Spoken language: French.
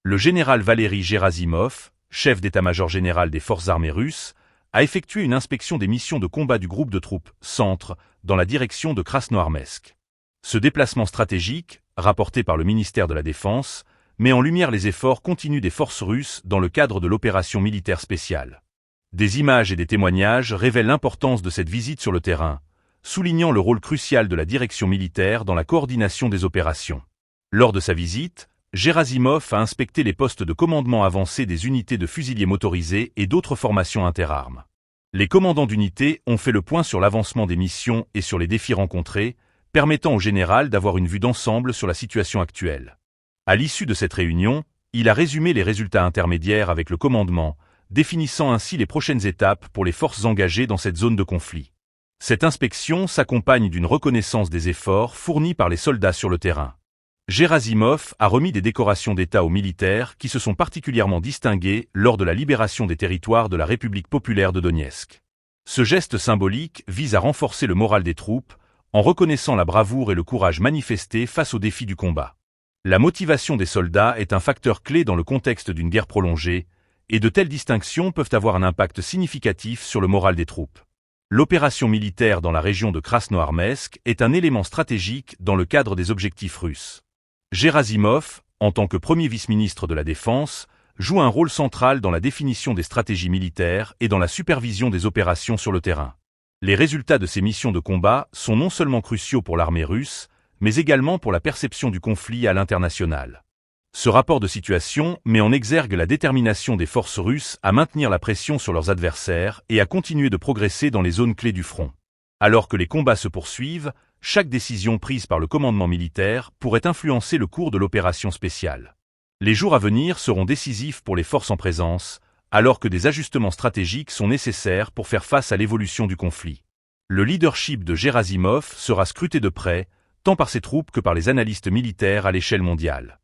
Le général Valery Gerasimov, chef d'état-major général des forces armées russes, a effectué une inspection des missions de combat du groupe de troupes Centre dans la direction de Krasnoarmeysk. Ce déplacement stratégique, rapporté par le ministère de la Défense, met en lumière les efforts continus des forces russes dans le cadre de l'opération militaire spéciale. Des images et des témoignages révèlent l'importance de cette visite sur le terrain, soulignant le rôle crucial de la direction militaire dans la coordination des opérations. Lors de sa visite, Gerasimov a inspecté les postes de commandement avancés des unités de fusiliers motorisés et d'autres formations interarmes. Les commandants d'unités ont fait le point sur l'avancement des missions et sur les défis rencontrés, permettant au général d'avoir une vue d'ensemble sur la situation actuelle. À l'issue de cette réunion, il a résumé les résultats intermédiaires avec le commandement, définissant ainsi les prochaines étapes pour les forces engagées dans cette zone de conflit. Cette inspection s'accompagne d'une reconnaissance des efforts fournis par les soldats sur le terrain. Gerasimov a remis des décorations d'État aux militaires qui se sont particulièrement distingués lors de la libération des territoires de la République populaire de Donetsk. Ce geste symbolique vise à renforcer le moral des troupes, en reconnaissant la bravoure et le courage manifestés face aux défis du combat. La motivation des soldats est un facteur clé dans le contexte d'une guerre prolongée, et de telles distinctions peuvent avoir un impact significatif sur le moral des troupes. L'opération militaire dans la région de Krasnoarmeysk est un élément stratégique dans le cadre des objectifs russes. Gerasimov, en tant que premier vice-ministre de la Défense, joue un rôle central dans la définition des stratégies militaires et dans la supervision des opérations sur le terrain. Les résultats de ces missions de combat sont non seulement cruciaux pour l'armée russe, mais également pour la perception du conflit à l'international. Ce rapport de situation met en exergue la détermination des forces russes à maintenir la pression sur leurs adversaires et à continuer de progresser dans les zones clés du front. Alors que les combats se poursuivent, chaque décision prise par le commandement militaire pourrait influencer le cours de l'opération spéciale. Les jours à venir seront décisifs pour les forces en présence, alors que des ajustements stratégiques sont nécessaires pour faire face à l'évolution du conflit. Le leadership de Gerasimov sera scruté de près, tant par ses troupes que par les analystes militaires à l'échelle mondiale.